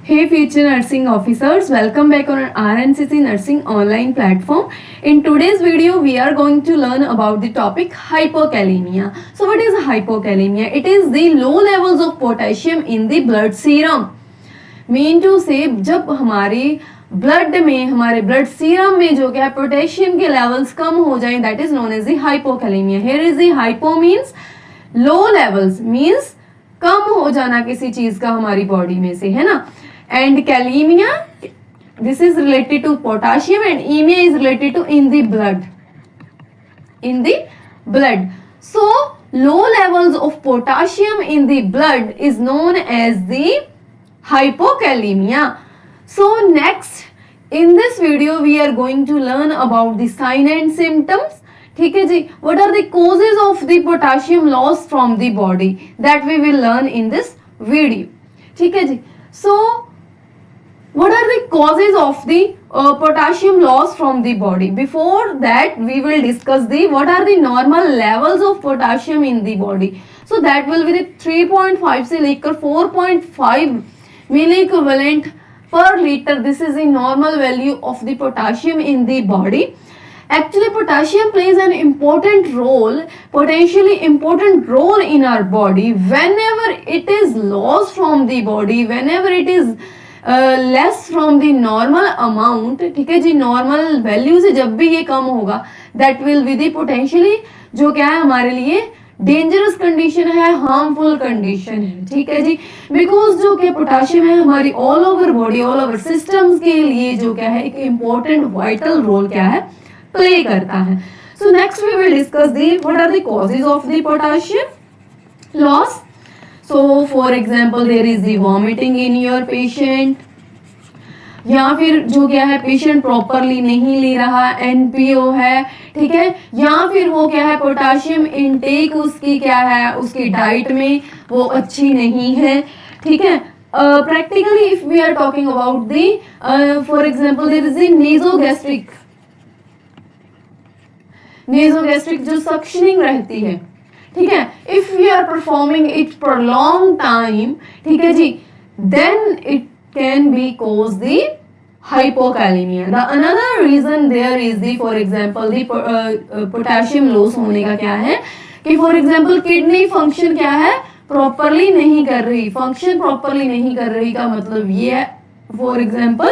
Hey future nursing officers, welcome back on our RNCC Nursing online platform. In today's video, we are going to learn about the topic hypokalemia. So what is hypokalemia? It is the low levels of potassium in the blood serum. Mean to say, जब हमारे blood में हमारे blood serum में जो क्या है potassium के levels कम हो जाएं, that is known as the hypokalemia. Here is the hypo means low levels, means कम हो जाना किसी चीज का हमारी बॉडी में से, है ना. And kalemia, this is related to potassium and emia is related to in the blood. So low levels of potassium in the blood is known as the hypokalemia. So next in this video we are going to learn about the sign and symptoms. ठीक है जी. What are the causes of the potassium loss from the body, that we will learn in this video. ठीक है जी. So what are the causes of the potassium loss from the body? Before that we will discuss the what are the normal levels of potassium in the body. So that will be the 3.5 से लेकर 4.5 milli equivalent per liter. This is the normal value of the potassium in the body. Actually potassium plays an important role, potentially important role in our body. Whenever it is lost from the body, whenever it is less from the normal amount, ठीक है जी, normal value से जब भी ये कम होगा, that will be the potentially जो क्या है हमारे लिए डेंजरस कंडीशन है, हार्मफुल कंडीशन है. ठीक है जी. बिकॉज जो क्या पोटाशियम है हमारी all over body, all over systems के लिए जो क्या है एक इम्पोर्टेंट वाइटल रोल क्या है प्ले करता है. So next we will discuss the what are the causes of the potassium loss. So for example there is the vomiting in your patient, या फिर जो क्या है पेशेंट प्रॉपरली नहीं ले रहा, एनपीओ है, ठीक है, या फिर वो क्या है पोटाशियम इनटेक उसकी क्या है उसकी डाइट में वो अच्छी नहीं है. ठीक है. Practically if we are talking about the for example there is the nasogastric जो सक्शनिंग रहती है, ठीक है, if we are performing it for long time, ठीक है जी, then it can be cause the hypokalemia. The another reason there is the for example the potassium loss होने का क्या है कि for example किडनी फंक्शन क्या है प्रॉपरली नहीं कर रही, फंक्शन प्रॉपरली नहीं कर रही का मतलब ये है for example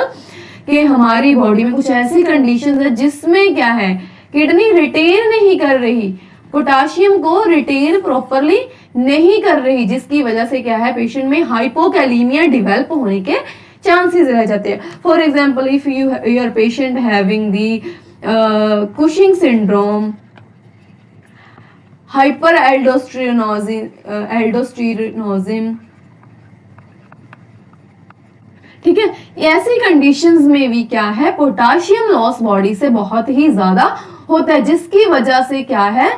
कि हमारी बॉडी में कुछ ऐसी कंडीशंस है जिसमें क्या है किडनी रिटेन नहीं कर रही, पोटाशियम को रिटेन प्रॉपरली नहीं कर रही, जिसकी वजह से क्या है पेशेंट में हाइपोकैलेमिया डेवलप होने के चांसेस रह जाते हैं. For example if your patient having the Cushing syndrome, hyper aldosteronism, ठीक है, ऐसी कंडीशंस में भी क्या है पोटाशियम लॉस बॉडी से बहुत ही ज्यादा होता है, जिसकी वजह से क्या है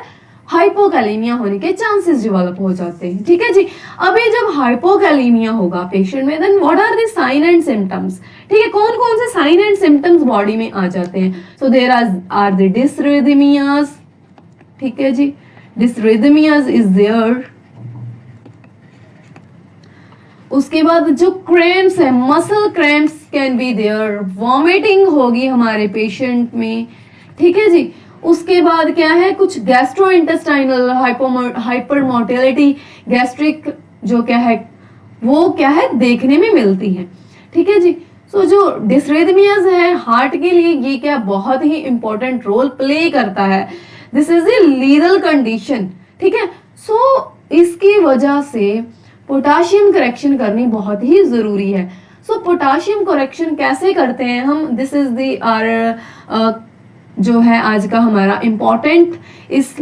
हाइपोकैलेमिया होने के चांसेस डेवलप हो जाते हैं. ठीक है जी. अभी जब हाइपोकैलेमिया होगा पेशेंट में, then what are the sign and symptoms. ठीक है, कौन कौन से साइन एंड सिम्टम्स बॉडी में आ जाते हैं. So there are the dysrhythmias. ठीक है जी, डिसरिथमियास इज देयर. उसके बाद जो क्रैम्प्स है, muscle cramps can be there, vomiting होगी हमारे पेशेंट में. ठीक है जी. उसके बाद क्या है कुछ गैस्ट्रोइंटेस्टाइनल हाइपर मोटिलिटी, गैस्ट्रिक जो क्या है वो क्या है देखने में मिलती है. ठीक है जी. सो जो डिसरिथमियाज है हार्ट के लिए ये क्या बहुत ही इंपॉर्टेंट रोल प्ले करता है. This is a lethal condition. ठीक है. सो इसकी वजह से पोटाशियम करेक्शन करनी बहुत ही जरूरी है. सो पोटाशियम करेक्शन कैसे करते हैं हम, दिस इज द आवर जो है आज का हमारा इंपॉर्टेंट इस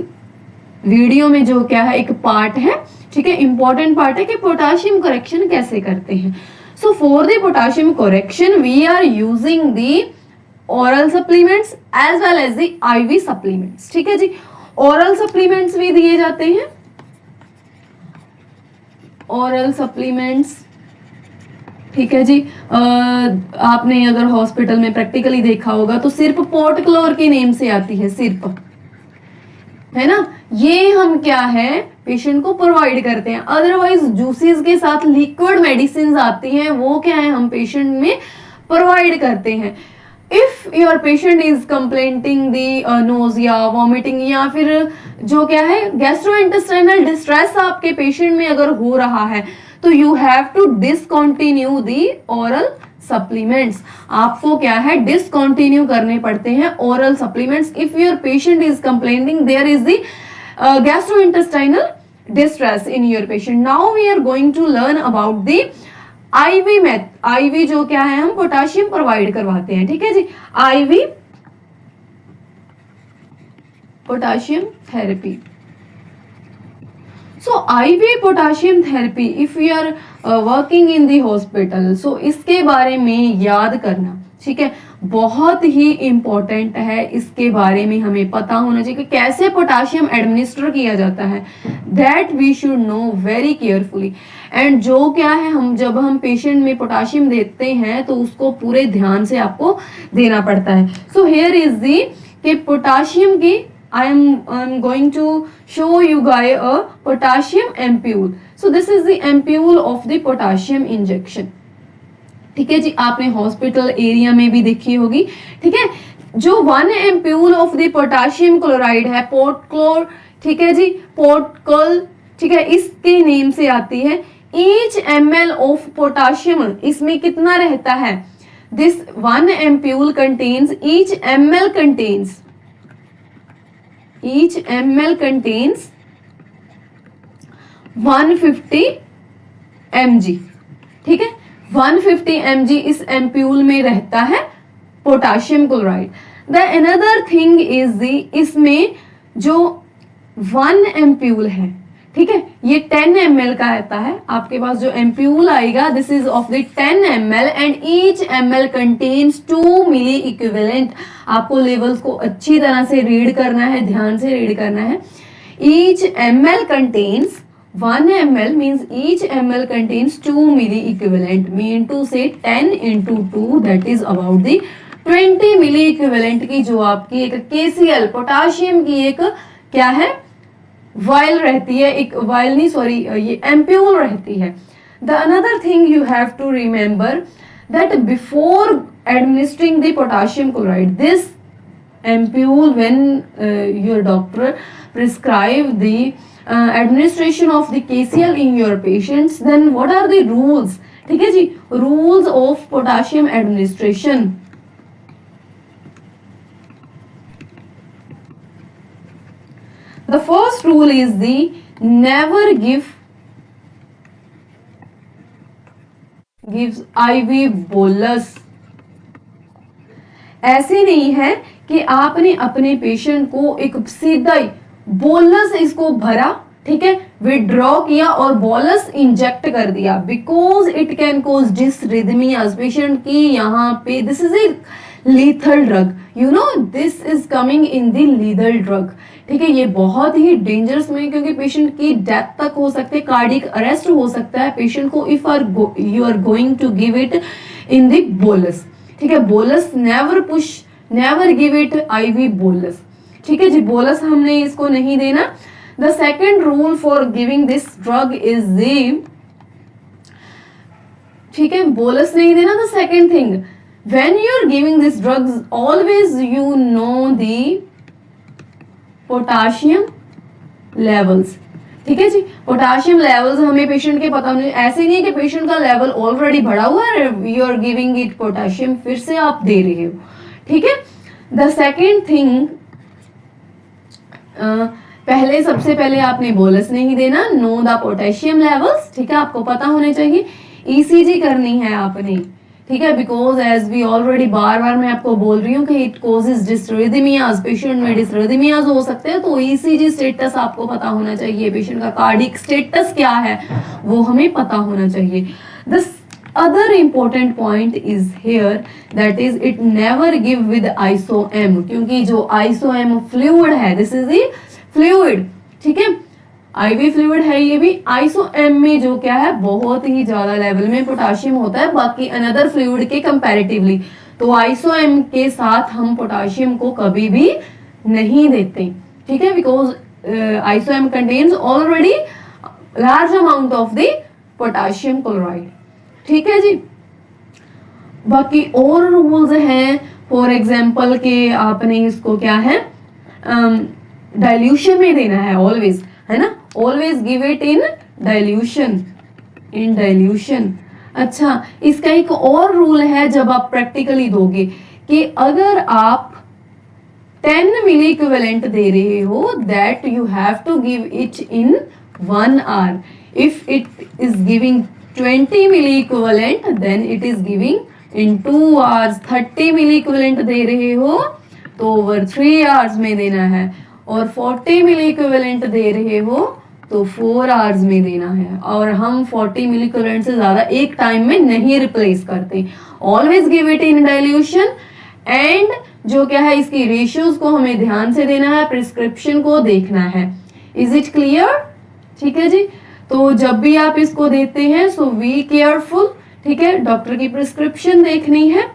वीडियो में जो क्या है एक पार्ट है. ठीक है, इंपॉर्टेंट पार्ट है कि पोटाशियम करेक्शन कैसे करते हैं. So for the potassium correction we are using the oral supplements as well as the IV supplements. ठीक है जी. ओरल सप्लीमेंट्स भी दिए जाते हैं, ओरल सप्लीमेंट्स. ठीक है जी. आपने अगर हॉस्पिटल में प्रैक्टिकली देखा होगा तो सिर्फ पोर्टक्लोर के नेम से आती है, सिर्फ, है ना. ये हम क्या है पेशेंट को प्रोवाइड करते हैं। अदरवाइज जूसेस के साथ लिक्विड मेडिसिन आती हैं, वो क्या है हम पेशेंट में प्रोवाइड करते हैं। If your patient is complaining the nausea, vomiting या फिर जो क्या है गैस्ट्रोइंटेस्टाइनल डिस्ट्रेस आपके पेशेंट में अगर हो रहा है तो you have to discontinue the oral supplements. आपको क्या है डिसकंटिन्यू करने पड़ते हैं oral supplements if your patient is complaining there is the gastrointestinal distress in your patient. Now we are going to learn about the IV method. IV जो क्या है हम पोटाशियम प्रोवाइड करवाते हैं, ठीक है जी। IV potassium therapy. So IV potassium therapy if we are working in the hospital, so इसके बारे में याद करना, ठीक है, बहुत ही इंपॉर्टेंट है। इसके बारे में हमें पता होना चाहिए कि कैसे पोटाशियम एडमिनिस्टर किया जाता है, that we should know very carefully. And जो क्या है हम जब हम पेशेंट में पोटाशियम देते हैं तो उसको पूरे ध्यान से आपको देना पड़ता है। सो हियर इज दी कि पोटाशियम की I'm going to show you guys a potassium ampule. So this is the ampule of the potassium injection. ठीक है जी, आपने हॉस्पिटल एरिया में भी देखी होगी, ठीक है। जो 1 ampoule of the potassium chloride है, पोर्टक्लोर, ठीक है जी, पोर्टकल, ठीक है, इसके नेम से आती है। ईच ml ऑफ पोटाशियम, इसमें कितना रहता है, this 1 ampoule contains, each ml contains 150 mg, ठीक है, 150 mg इस एम्प्यूल में रहता है potassium chloride. The another thing is the, इसमें जो 1 एम्प्यूल है, ठीक है, ये 10 ml का रहता है। आपके पास जो एम्प्यूल आएगा this is of the 10 ml and each ml contains 2 milliequivalent. आपको लेवल्स को अच्छी तरह से रीड करना है, ध्यान से रीड करना है। Each ml contains 1 ml means each ml contains 2 milli equivalent, mean to say 10 into 2 that is about the 20 milli equivalent की जो आपकी एक KCl पोटाशियम की एक क्या है वाइल रहती है, एक वाइल नहीं सॉरी ये एम्प्यूल रहती है। The another thing you have to remember that before administering the potassium chloride, this ampule when your doctor prescribe the administration of the KCl in your patients, then what are the rules, ठीक है जी, rules of potassium administration। The first rule is the never gives IV bolus। ऐसे नहीं है कि आपने अपने patient को एक सीधा ही बोलस इसको भरा, ठीक है, विड्रॉ किया और बोलस इंजेक्ट कर दिया, because it can cause dysrhythmias. Patient की यहाँ पे this is a lethal drug, you know this is coming in the lethal drug, ठीक है, ये बहुत ही डेंजरस में क्योंकि पेशेंट की डेथ तक हो सकती है, कार्डियक अरेस्ट हो सकता है पेशेंट को if you are going to give it in the bolus, ठीक है। Bolus never push, never give it IV bolus, ठीक है जी, बोलस हमने इसको नहीं देना। The second rule for giving this drug is the, ठीक है, बोलस नहीं देना। The second thing when you are giving this drugs always you know the potassium levels, ठीक है जी, पोटाशियम लेवल्स हमें पेशेंट के पता होने, ऐसे नहीं है कि पेशेंट का लेवल ऑलरेडी बढ़ा हुआ है, you are giving it potassium फिर से आप दे रहे हो, ठीक है। द सेकेंड थिंग, पहले सबसे पहले आपने बोलस नहीं देना, नो द पोटेशियम लेवल्स, ठीक है, आपको पता होने चाहिए। ECG करनी है आपने, ठीक है, बिकॉज एज वी ऑलरेडी बार बार मैं आपको बोल रही हूँ कि इट कॉजेज डिसरिथमियाज, पेशेंट में डिसरिथमियाज हो सकते हैं, तो ECG स्टेटस आपको पता होना चाहिए, पेशेंट का कार्डियक स्टेटस क्या है वो हमें पता होना चाहिए। The other important point is here that is it never give with ISO-M, क्योंकि जो ISO-M fluid है this is the fluid, ठीक है, IV फ्लूइड है ये भी। ISO-M में जो क्या है बहुत ही ज्यादा लेवल में पोटाशियम होता है बाकी अनदर फ्लूइड के कंपैरेटिवली, तो ISO-M के साथ हम पोटाशियम को कभी भी नहीं देते, ठीक है, because ISOM contains already large amount of the potassium chloride. ठीक है जी. बाकी और रूल्स हैं, फॉर एग्जाम्पल के आपने इसको क्या है डाइल्यूशन में देना है ऑलवेज, है ना, always give it in dilution, in dilution. अच्छा, इसका एक और रूल है जब आप प्रैक्टिकली दोगे कि अगर आप 10 मिली इक्विवेलेंट दे रहे हो that you have to give it in 1 hour. If it is giving 20 milli equivalent then it is giving in 2 hours. 30 milli equivalent दे रहे हो तो ओवर 3 आवर्स में देना है, और 40 मिली इक्विवेलेंट दे रहे हो तो 4 आवर्स में देना है. और हम 40 मिली इक्विवेलेंट से ज्यादा एक टाइम में नहीं रिप्लेस करते. Always give it in dilution. And जो क्या है इसकी रेशियोज को हमें ध्यान से देना है, प्रिस्क्रिप्शन को देखना है. Is it clear? ठीक है जी. तो जब भी आप इसको देते हैं सो बी केयरफुल. ठीक है, डॉक्टर की प्रिस्क्रिप्शन देखनी है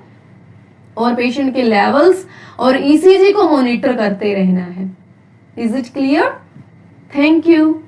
और पेशेंट के लेवल्स और ईसीजी को मॉनिटर करते रहना है. Is it clear? Thank you.